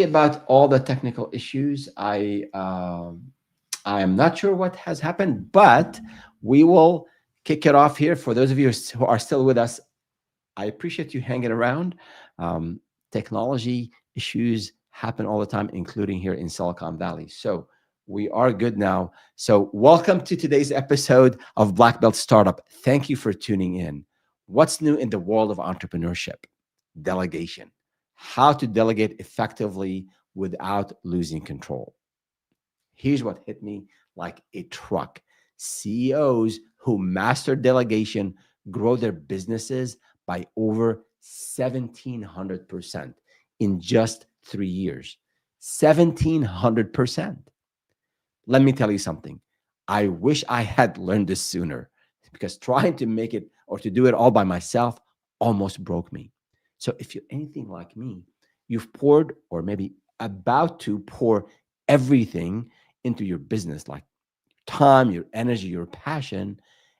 About all the technical issues. I am not sure what has happened, but we will kick it off here. For those of you who are still with us, I appreciate you hanging around. Um, Technology issues happen all the time, including here in Silicon Valley. So we are good now. So welcome to today's episode of Black Belt Startup. Thank you for tuning in. What's new in the world of entrepreneurship? Delegation. How to delegate effectively without losing control. Here's what hit me like a truck. CEOs who master delegation grow their businesses by over 1,700% in just 3 years. 1,700%. Let me tell you something. I wish I had learned this sooner because trying to make it or to do it all by myself almost broke me. So if you're anything like me, you've poured or maybe about to pour everything into your business, like time, your energy, your passion.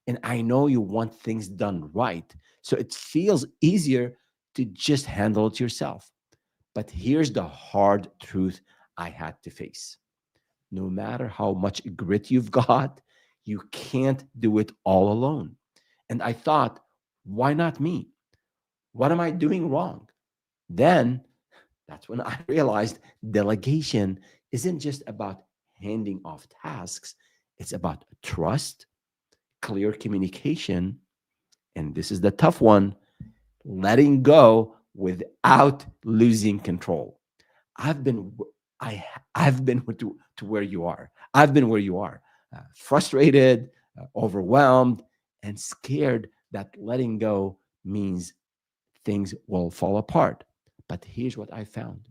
And I know you want things done right. So it feels easier to just handle it yourself. But here's the hard truth I had to face. No matter how much grit you've got, you can't do it all alone. And I thought, why not me? What am I doing wrong? Then that's when I realized delegation isn't just about handing off tasks, it's about trust, clear communication, and this is the tough one, letting go without losing control. I've been I've been to where you are. I've been where you are, frustrated, overwhelmed, and scared that letting go means things will fall apart. But here's what I found: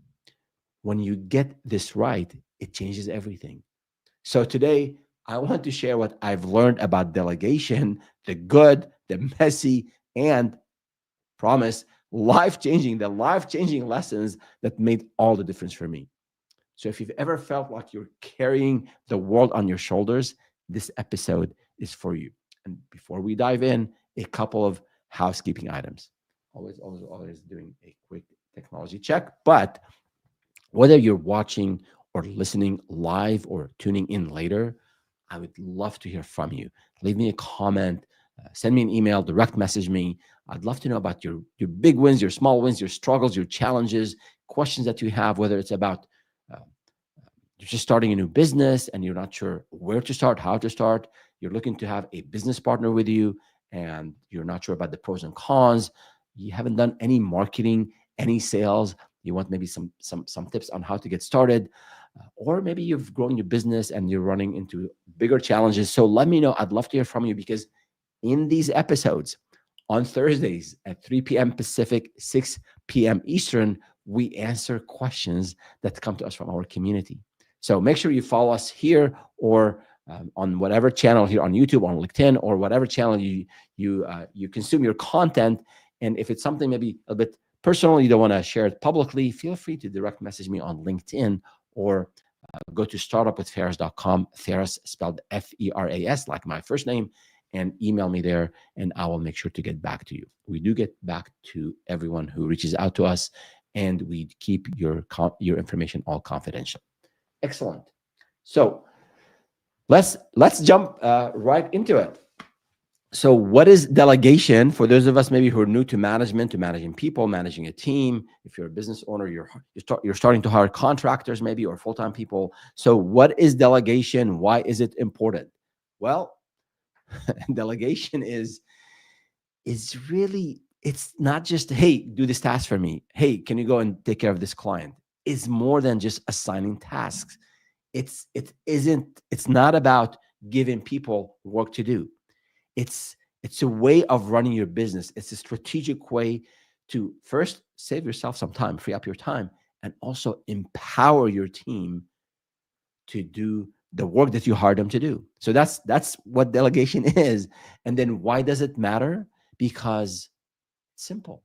when you get this right, it changes everything. So today, I want to share what I've learned about delegation, the good, the messy, and promise the life changing lessons that made all the difference for me. So if you've ever felt like you're carrying the world on your shoulders, this episode is for you. And before we dive in, a couple of housekeeping items. Always doing a quick technology check. But whether you're watching or listening live or tuning in later, I would love to hear from you. Leave me a comment, send me an email, direct message me. I'd love to know about your big wins, your small wins, your struggles, your challenges, questions that you have, whether it's about uh, you're just starting a new business and you're not sure where to start, how to start. You're looking to have a business partner with you and you're not sure about the pros and cons. You haven't done any marketing, any sales. You want maybe some tips on how to get started. Or maybe you've grown your business and you're running into bigger challenges. So let me know. I'd love to hear from you because in these episodes on Thursdays at 3 p.m. Pacific, 6 p.m. Eastern, we answer questions that come to us from our community. So make sure you follow us here or on whatever channel here on YouTube, on LinkedIn, or whatever channel you consume your content. And if it's something maybe a bit personal, you don't want to share it publicly, feel free to direct message me on LinkedIn or go to startupwithferas.com. Feras spelled Feras, like my first name, and email me there, and I will make sure to get back to you. We do get back to everyone who reaches out to us, and we keep your information all confidential. Excellent. So let's jump right into it. So what is delegation for those of us maybe who are new to management, to managing people, managing a team? If you're a business owner, you're starting to hire contractors maybe or full-time people. So what is delegation? Why is it important? Well, delegation is really, it's not just, hey, do this task for me. Hey, can you go and take care of this client? It's more than just assigning tasks. It's not about giving people work to do. It's a way of running your business. It's a strategic way to first save yourself some time, free up your time, and also empower your team to do the work that you hired them to do. So that's what delegation is. And then why does it matter? Because it's simple.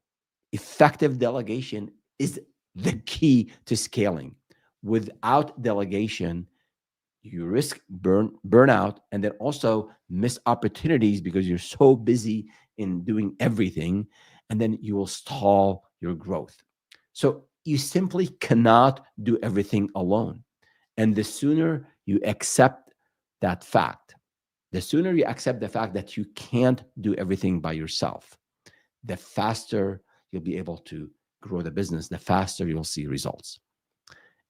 Effective delegation is the key to scaling. Without delegation, you risk burnout and then also miss opportunities because you're so busy in doing everything, and then you will stall your growth. So You simply cannot do everything alone. And the sooner you accept that fact, the sooner you accept the fact that you can't do everything by yourself, the faster you'll be able to grow the business, the faster you'll see results.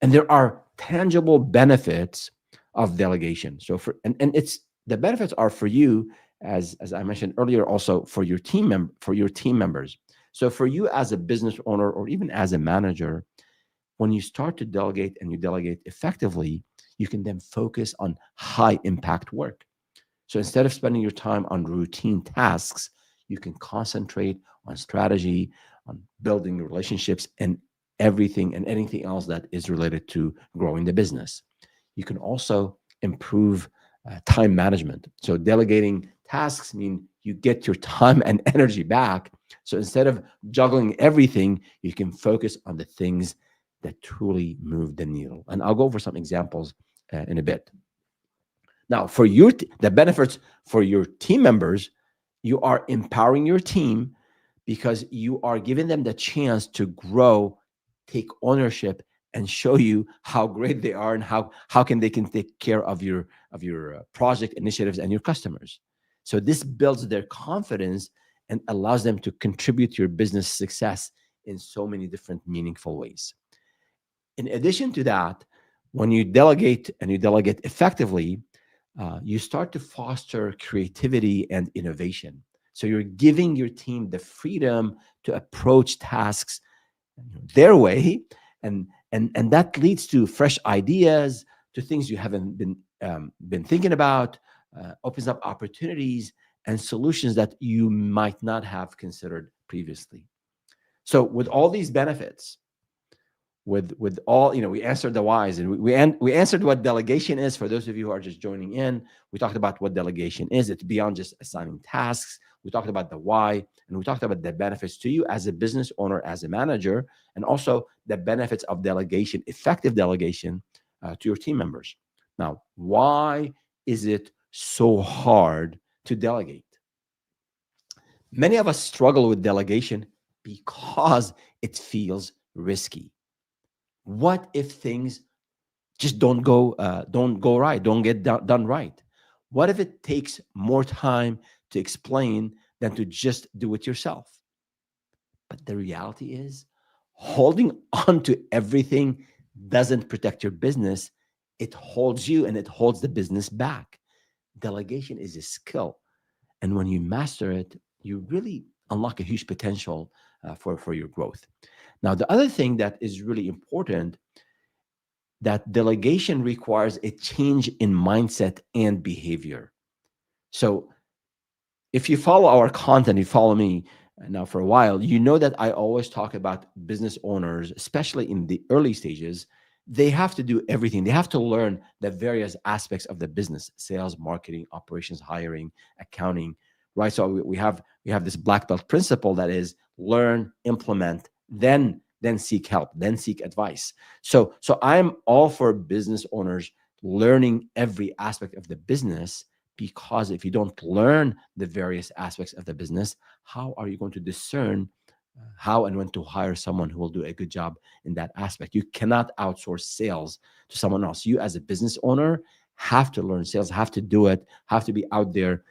And there are tangible benefits of delegation. So and it's the benefits are for you, as I mentioned earlier, also for your for your team members. So for you as a business owner or even as a manager, when you start to delegate and you delegate effectively, you can then focus on high impact work. So instead of spending your time on routine tasks, you can concentrate on strategy, on building relationships, and everything and anything else that is related to growing the business. You can also improve time management. So delegating tasks mean you get your time and energy back. So instead of juggling everything, you can focus on the things that truly move the needle. And I'll go over some examples in a bit. Now, for the benefits for your team members, you are empowering your team because you are giving them the chance to grow, take ownership, and show you how great they are and how can they can take care of your project initiatives and your customers. So this builds their confidence and allows them to contribute to your business success in so many different meaningful ways. In addition to that, when you delegate and you delegate effectively, you start to foster creativity and innovation. So you're giving your team the freedom to approach tasks their way, and that leads to fresh ideas, to things you haven't been thinking about, opens up opportunities and solutions that you might not have considered previously. So with all these benefits, with all, we answered the whys, and we answered what delegation is. For those of you who are just joining in, we talked about what delegation is. It's beyond just assigning tasks. We talked about the why, and we talked about the benefits to you as a business owner, as a manager, and also the benefits of delegation, effective delegation, to your team members. Now, why is it so hard to delegate? Many of us struggle with delegation because it feels risky. What if things just don't go right, don't get done right? What if it takes more time to explain than to just do it yourself? But the reality is, holding on to everything doesn't protect your business. It holds you and it holds the business back. Delegation is a skill, and when you master it, you really unlock a huge potential for your growth. Now, the other thing that is really important, that delegation requires a change in mindset and behavior. So if you follow our content, you follow me now for a while, you know that I always talk about business owners, especially in the early stages. They have to do everything. They have to learn the various aspects of the business: sales, marketing, operations, hiring, accounting, right? So we have this black belt principle that is learn, implement, then seek help, then seek advice. So I'm all for business owners learning every aspect of the business, because if you don't learn the various aspects of the business, how are you going to discern how and when to hire someone who will do a good job in that aspect? You cannot outsource sales to someone else. You as a business owner have to learn sales, have to do it, have to be out there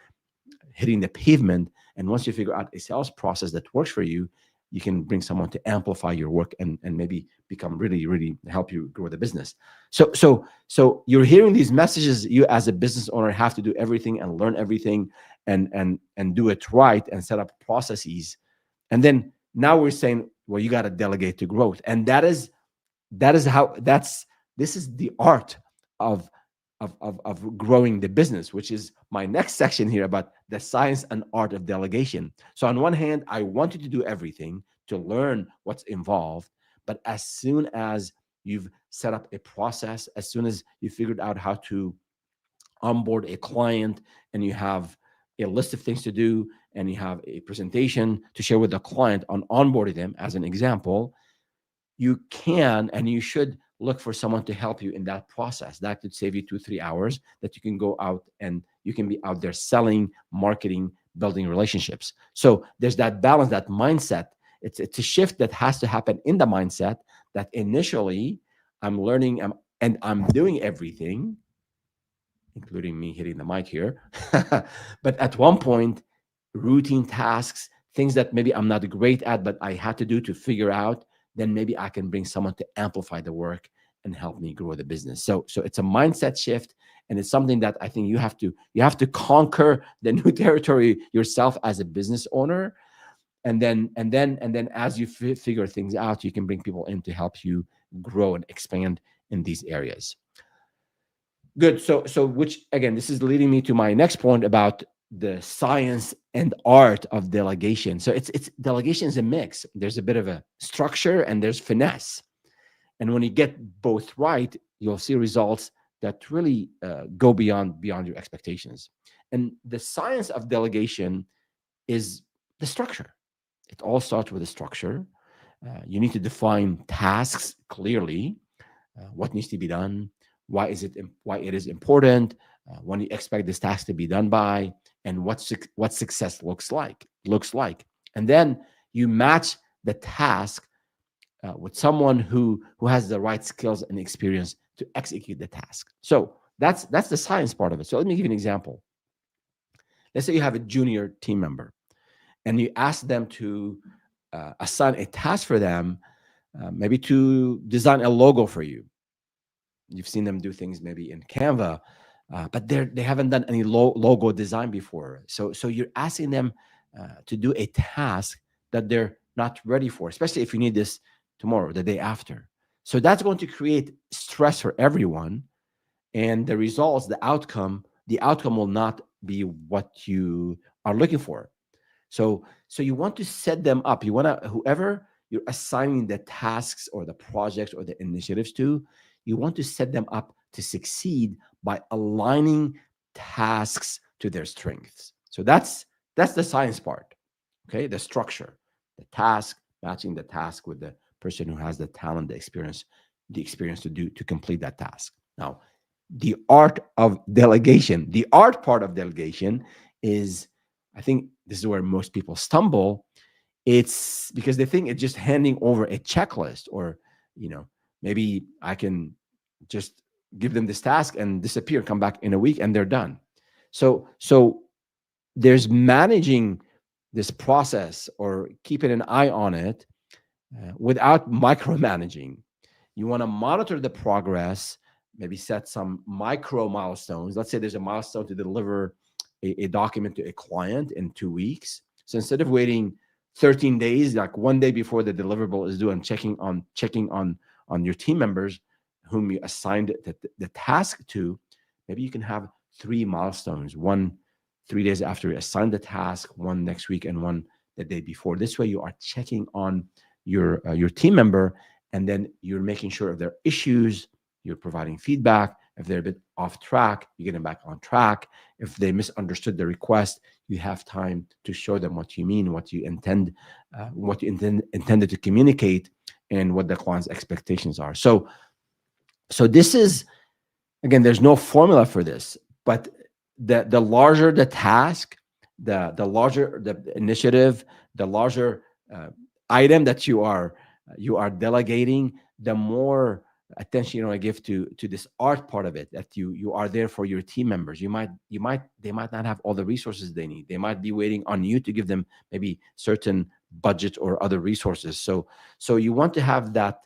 hitting the pavement. And once you figure out a sales process that works for you, you can bring someone to amplify your work and maybe become really, really help you grow the business. So you're hearing these messages. You as a business owner have to do everything and learn everything and do it right and set up processes. And then now we're saying, well, you got to delegate to growth. And this is the art of of growing the business, which is my next section here about the science and art of delegation. So on one hand, I want you to do everything, to learn what's involved, but as soon as you've set up a process, as soon as you figured out how to onboard a client, and you have a list of things to do, and you have a presentation to share with the client on onboarding them, as an example, you can and you should look for someone to help you in that process. That could save you 2-3 hours that you can go out and you can be out there selling, marketing, building relationships. So there's that balance, that mindset. It's a shift that has to happen in the mindset that initially I'm learning and I'm doing everything, including me hitting the mic here. But at one point, routine tasks, things that maybe I'm not great at, but I had to do to figure out, then maybe I can bring someone to amplify the work and help me grow the business. So it's a mindset shift, and it's something that I think you have to conquer the new territory yourself as a business owner, and then as you figure things out, you can bring people in to help you grow and expand in these areas. Good. So which again, this is leading me to my next point about the science and art of delegation. So it's delegation is a mix. There's a bit of a structure and there's finesse. And when you get both right, you'll see results that really go beyond your expectations. And the science of delegation is the structure. It all starts with a structure. You need to define tasks clearly, what needs to be done, why it is important, when you expect this task to be done by, and what success looks like. And then you match the task with someone who has the right skills and experience to execute the task. So that's the science part of it. So let me give you an example. Let's say you have a junior team member and you ask them to assign a task for them, maybe to design a logo for you. You've seen them do things maybe in Canva, but they haven't done any logo design before. So you're asking them to do a task that they're not ready for, especially if you need this tomorrow, the day after. So that's going to create stress for everyone, and the outcome will not be what you are looking for. So you want to set them up. You want to, whoever you're assigning the tasks or the projects or the initiatives to, you want to set them up to succeed by aligning tasks to their strengths. So that's the science part. Okay, the structure, the task, matching the task with the person who has the talent, the experience to complete that task. Now, the art of delegation, the art part of delegation is, I think this is where most people stumble. It's because they think it's just handing over a checklist, or you know maybe I can just give them this task and disappear, come back in a week, and they're done. So there's managing this process or keeping an eye on it without micromanaging. You want to monitor the progress, maybe set some micro milestones. Let's say there's a milestone to deliver a document to a client in 2 weeks. So instead of waiting 13 days, like one day before the deliverable is due, and checking on your team members whom you assigned the task to, maybe you can have three milestones: one 3 days after you assign the task, one next week, and one the day before. This way, you are checking on your team member, and then you're making sure if there are issues, you're providing feedback. If they're a bit off track, you get them back on track. If they misunderstood the request, you have time to show them what you mean, intended to communicate, and what the client's expectations are. So this is, again, there's no formula for this, but the larger the task, the larger the initiative, the larger item that you are delegating, the more attention you want to give to this art part of it, that you are there for your team members. They might not have all the resources they need. They might be waiting on you to give them maybe certain budget or other resources. So you want to have that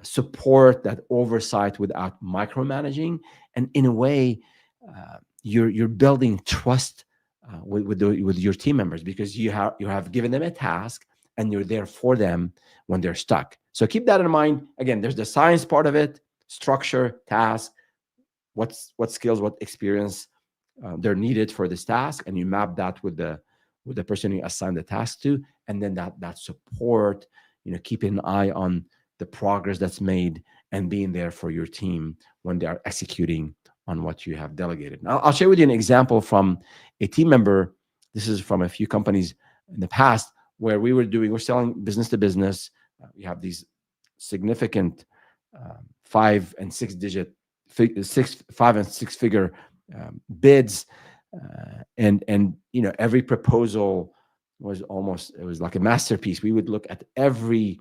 support, that oversight without micromanaging, and in a way, you're building trust with your team members, because you have given them a task and you're there for them when they're stuck. So keep that in mind. Again, there's the science part of it: structure, task, what skills, what experience they're needed for this task, and you map that with the person you assign the task to, and then that support, keeping an eye on the progress that's made, and being there for your team when they are executing on what you have delegated. Now, I'll share with you an example from a team member. This is from a few companies in the past where we're selling business to business. We have these significant 5 and 6 figure bids, and every proposal was like a masterpiece. We would look at every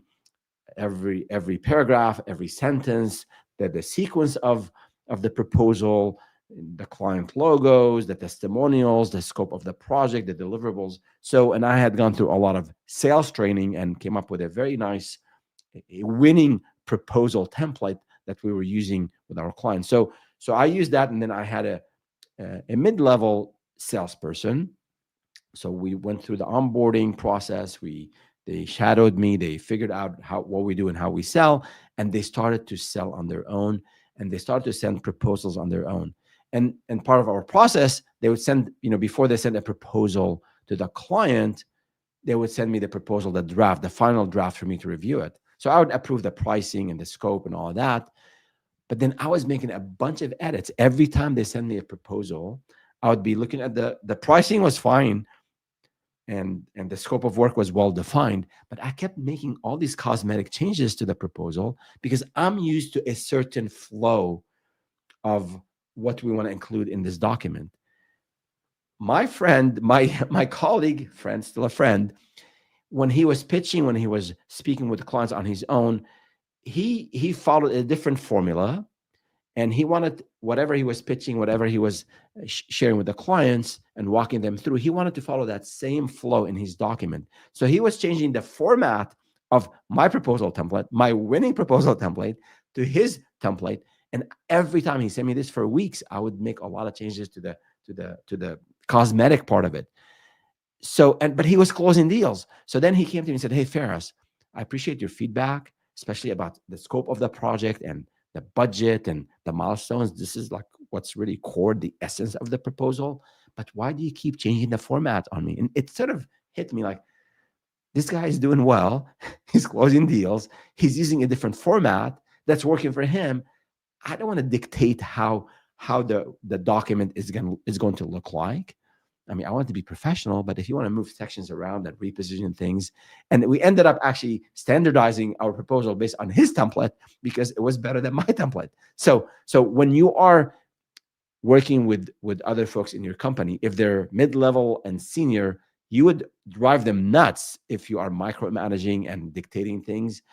every paragraph, every sentence, the sequence of the proposal, the client logos, the testimonials, the scope of the project, the deliverables. So, and I had gone through a lot of sales training and came up with a very nice a winning proposal template that we were using with our clients. So I used that, and then I had a mid-level salesperson. So we went through the onboarding process. They shadowed me. They figured out what we do and how we sell, and they started to sell on their own, and they started to send proposals on their own. And part of our process, they would send, before they send a proposal to the client, they would send me the proposal, the draft, the final draft for me to review it. So I would approve the pricing and the scope and all of that. But then I was making a bunch of edits. Every time they send me a proposal, I would be looking at the pricing was fine, and the scope of work was well defined, but I kept making all these cosmetic changes to the proposal because I'm used to a certain flow of what we want to include in this document. My friend, my colleague, friend, still a friend, when he was pitching, when he was speaking with the clients on his own, he followed a different formula, and he wanted whatever he was pitching, whatever he was sharing with the clients and walking them through, he wanted to follow that same flow in his document. So he was changing the format of my proposal template, my winning proposal template, to his template. And every time he sent me this for weeks, I would make a lot of changes to the cosmetic part of it. So, but he was closing deals. So then he came to me and said, "Hey, Ferris, I appreciate your feedback, especially about the scope of the project and the budget and the milestones. This is like what's really core, the essence of the proposal. But why do you keep changing the format on me?" And it sort of hit me like, this guy is doing well. He's closing deals. He's using a different format that's working for him. I don't want to dictate how the document is going to look like. I mean, I want it to be professional, but if you want to move sections around and reposition things, and we ended up actually standardizing our proposal based on his template because it was better than my template. So when you are working with other folks in your company, if they're mid-level and senior, you would drive them nuts if you are micromanaging and dictating things,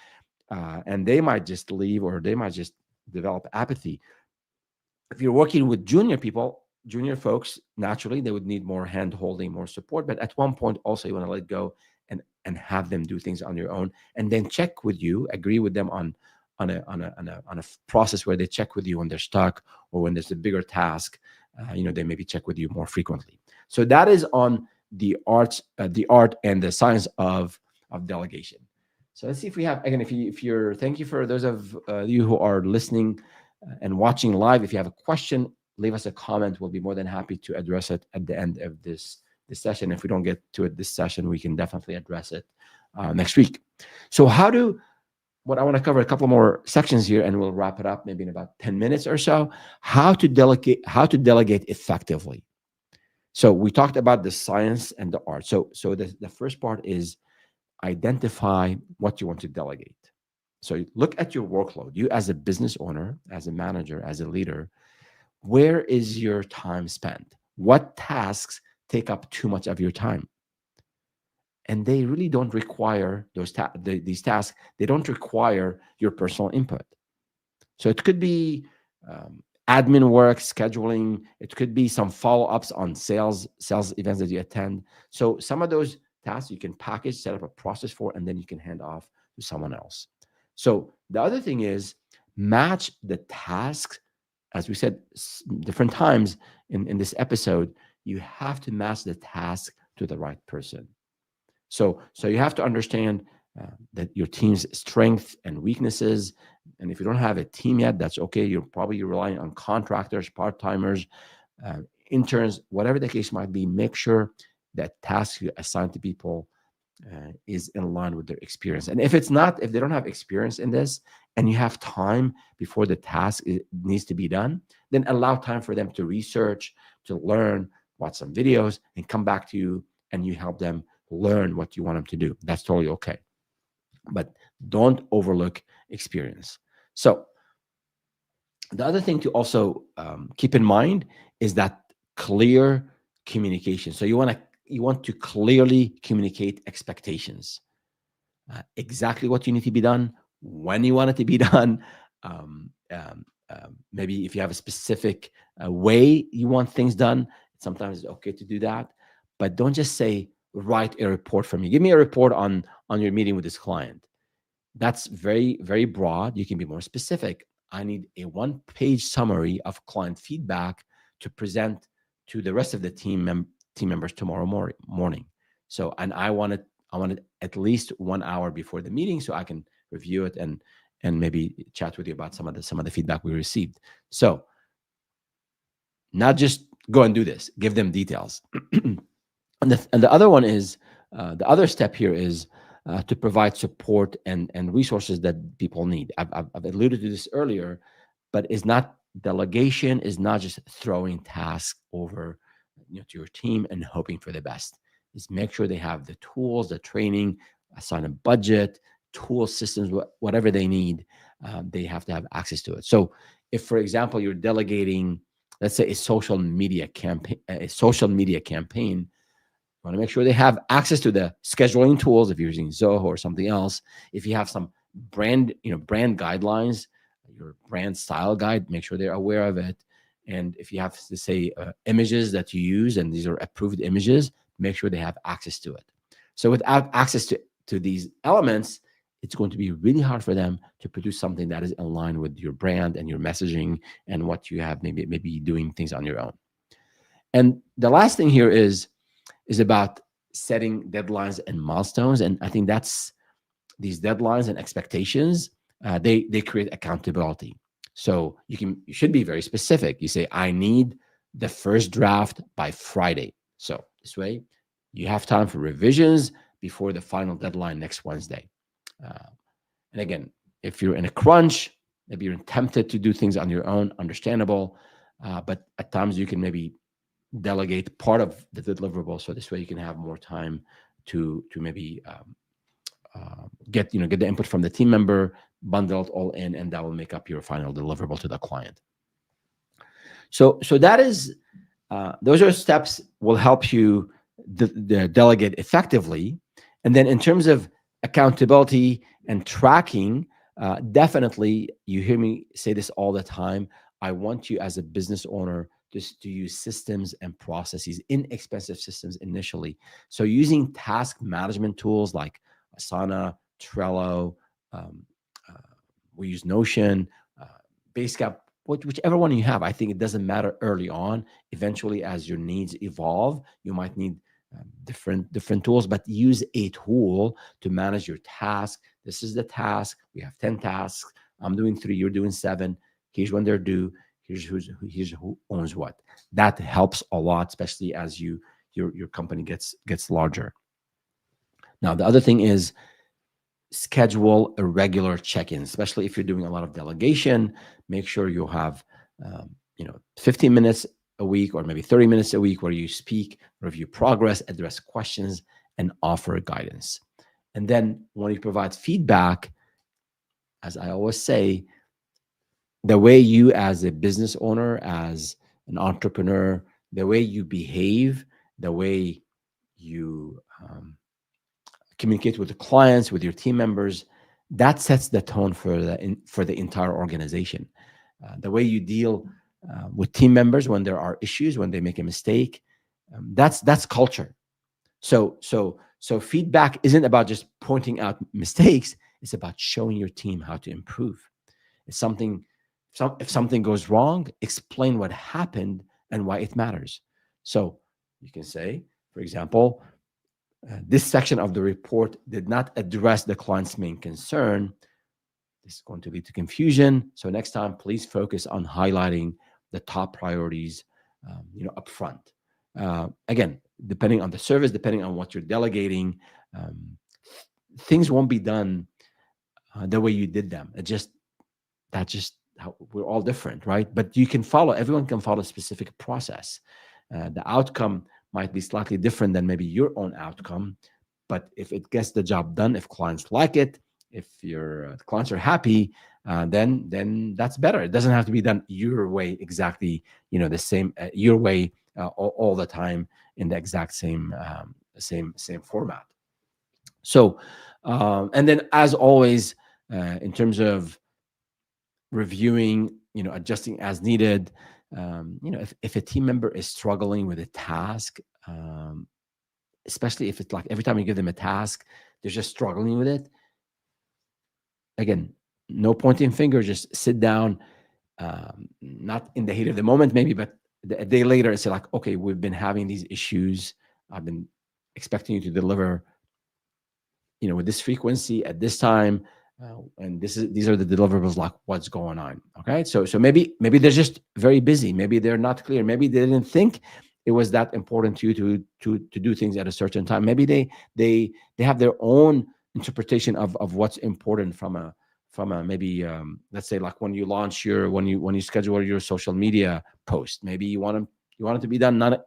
and they might just leave, or they might just develop apathy. If you're working with junior folks, naturally they would need more hand holding, more support. But at one point, also you want to let go and have them do things on your own, and then check with you, agree with them on a process where they check with you when they're stuck or when there's a bigger task. They maybe check with you more frequently. So that is on the art and the science of delegation. So let's see if we have, again, if you're thank you for those of you who are listening and watching live. If you have a question, leave us a comment. We'll be more than happy to address it at the end of this session. If we don't get to it this session, we can definitely address it next week. So what I want to cover a couple more sections here, and we'll wrap it up maybe in about 10 minutes or so. How to delegate effectively. So we talked about the science and the art. So the first part is identify what you want to delegate. So look at your workload. You as a business owner, as a manager, as a leader, where is your time spent? What tasks take up too much of your time? And they really don't require these tasks. They don't require your personal input. So it could be admin work, scheduling. It could be some follow-ups on sales events that you attend. So some of those tasks you can package, set up a process for, and then you can hand off to someone else. So the other thing is match the tasks. As we said different times in this episode, you have to match the task to the right person. So you have to understand that your team's strengths and weaknesses. And if you don't have a team yet, that's okay. You're probably relying on contractors, part-timers, interns, whatever the case might be. Make sure that task you assign to people is in line with their experience. And if they don't have experience in this, and you have time before the task needs to be done, then allow time for them to research, to learn, watch some videos, and come back to you, and you help them learn what you want them to do. That's totally okay. But don't overlook experience. So the other thing to also keep in mind is that clear communication. So you want to clearly communicate expectations, exactly what you need to be done, when you want it to be done. Maybe if you have a specific way you want things done, sometimes it's okay to do that. But don't just say, write a report for me. Give me a report on your meeting with this client. That's very, very broad. You can be more specific. I need a one-page summary of client feedback to present to the rest of the team members tomorrow morning. So, and I want it at least 1 hour before the meeting so I can review it and maybe chat with you about some of the feedback we received. So, not just go and do this. Give them details. And the other one is the other step here is to provide support and resources that people need. I've alluded to this earlier, but is not delegation is not just throwing tasks over to your team and hoping for the best. Is make sure they have the tools, the training, assign a budget, tool systems, whatever they need. They have to have access to it. So, if, for example, you're delegating, let's say, a social media campaign, you want to make sure they have access to the scheduling tools if you're using Zoho or something else. If you have some brand guidelines, your brand style guide, make sure they're aware of it. And if you have to say images that you use, and these are approved images, make sure they have access to it. So without access to these elements, it's going to be really hard for them to produce something that is in line with your brand and your messaging and what you have, maybe doing things on your own. And the last thing here is about setting deadlines and milestones. And I think that's these deadlines and expectations, they create accountability. So you should be very specific. You say, I need the first draft by Friday. So this way you have time for revisions before the final deadline next Wednesday. And again, if you're in a crunch, maybe you're tempted to do things on your own, understandable. But at times you can maybe delegate part of the deliverable, so this way you can have more time to maybe get the input from the team member, bundle it all in, and that will make up your final deliverable to the client. So that is those are steps will help you delegate effectively. And then in terms of accountability and tracking, definitely, you hear me say this all the time, I want you as a business owner just to use systems and processes, inexpensive systems initially. So using task management tools like Asana, Trello, um, uh, we use Notion, Basecamp, whichever one you have. I think it doesn't matter early on. Eventually, as your needs evolve, you might need different tools, but use a tool to manage your task. This is the task. We have 10 tasks. I'm doing 3, you're doing 7. Here's when they're due. Here's who owns what. That helps a lot, especially as your company gets larger. Now, the other thing is schedule a regular check-in, especially if you're doing a lot of delegation. Make sure you have 15 minutes a week or maybe 30 minutes a week where you speak, review progress, address questions, and offer guidance. And then when you provide feedback, as I always say, the way you as a business owner, as an entrepreneur, the way you behave, the way you communicate with the clients, with your team members, that sets the tone for the entire organization. The way you deal with team members when there are issues, when they make a mistake, that's culture. So feedback isn't about just pointing out mistakes. It's about showing your team how to improve. If something goes wrong, explain what happened and why it matters. So you can say, for example, this section of the report did not address the client's main concern. This is going to lead to confusion. So next time, please focus on highlighting the top priorities, up front. Again, depending on the service, depending on what you're delegating, things won't be done the way you did them. That's just how we're all different, right? But everyone can follow a specific process. The outcome might be slightly different than maybe your own outcome, but if it gets the job done, if clients like it, if your clients are happy, then that's better. It doesn't have to be done your way exactly, the same your way all the time in the exact same format. So, and then as always, in terms of reviewing, adjusting as needed. If a team member is struggling with a task, especially if it's like every time you give them a task, they're just struggling with it. Again, no pointing finger, just sit down, not in the heat of the moment, maybe, but a day later and say, like, okay, we've been having these issues. I've been expecting you to deliver, with this frequency at this time, and these are the deliverables. Like, what's going on? Okay, so maybe they're just very busy. Maybe they're not clear. Maybe they didn't think it was that important to you to do things at a certain time. Maybe they have their own interpretation of what's important from a maybe, let's say, like when you launch when you schedule your social media post. Maybe you want it to be done 9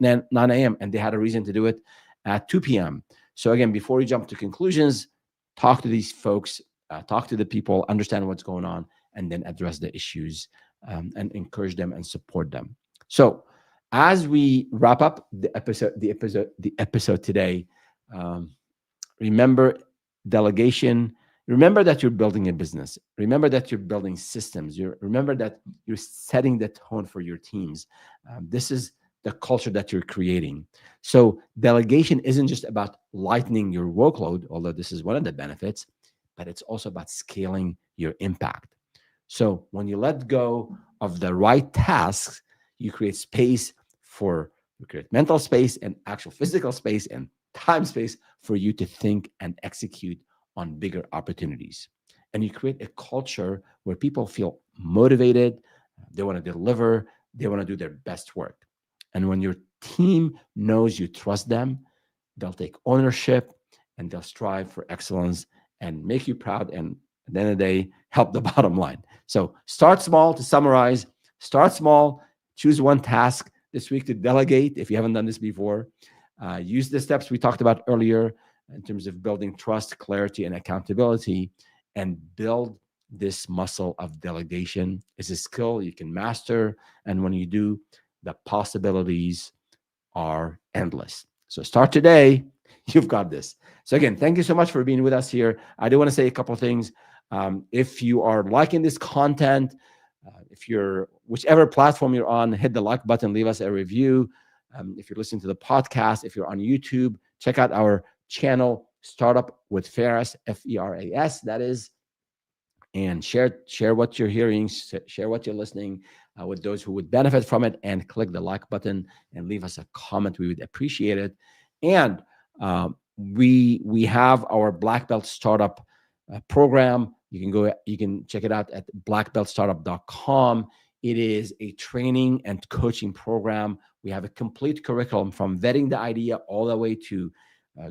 a.m. and they had a reason to do it at 2 p.m. So again, before you jump to conclusions, talk to these folks, talk to the people, understand what's going on, and then address the issues, and encourage them and support them. So as we wrap up the episode today, um, remember delegation. Remember that you're building a business. Remember that you're building systems. Remember that you're setting the tone for your teams. This is the culture that you're creating. So delegation isn't just about lightening your workload, although this is one of the benefits, but it's also about scaling your impact. So when you let go of the right tasks, you create space you create mental space and actual physical space and time space for you to think and execute on bigger opportunities. And you create a culture where people feel motivated, they want to deliver, they want to do their best work. And when your team knows you trust them, they'll take ownership and they'll strive for excellence and make you proud. And at the end of the day, help the bottom line. So start small. To summarize, start small, choose one task this week to delegate if you haven't done this before. Use the steps we talked about earlier in terms of building trust, clarity, and accountability, and build this muscle of delegation. It's a skill you can master. And when you do, the possibilities are endless. So start today. You've got this. So again, thank you so much for being with us here. I do want to say a couple of things. If you are liking this content, if you're whichever platform you're on, hit the like button, leave us a review. If you're listening to the podcast, if you're on YouTube, check out our channel, Startup with Feras, Feras, that is, and share what you're hearing, share what you're listening with those who would benefit from it, and click the like button and leave us a comment. We would appreciate it. And we have our Black Belt Startup program. You can check it out at blackbeltstartup.com. It is a training and coaching program. We have a complete curriculum from vetting the idea all the way to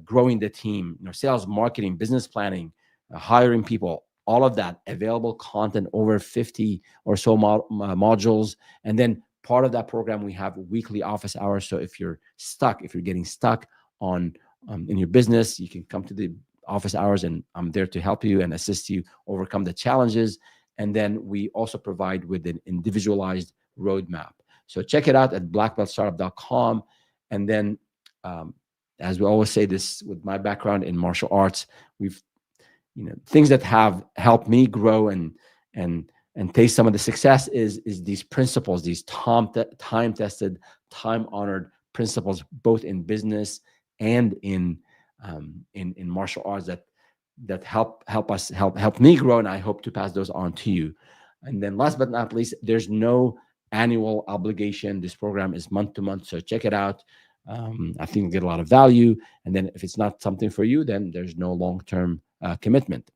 growing the team, sales, marketing, business planning, hiring people, all of that. Available content, over 50 or so modules. And then part of that program, we have weekly office hours. So if you're getting stuck on in your business, you can come to the office hours and I'm there to help you and assist you overcome the challenges. And then we also provide with an individualized roadmap. So check it out at blackbeltstartup.com. And then, as we always say, this with my background in martial arts, we've, things that have helped me grow and taste some of the success is these principles, these time-tested, time-honored principles, both in business and in martial arts that help me grow, and I hope to pass those on to you. And then last but not least, there's no annual obligation. This program is month to month, so check it out. I think you get a lot of value. And then if it's not something for you, then there's no long-term commitment.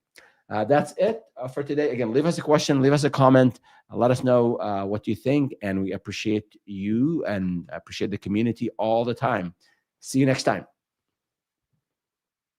That's it for today. Again, leave us a question, leave us a comment, let us know what you think, and we appreciate you and appreciate the community all the time. See you next time.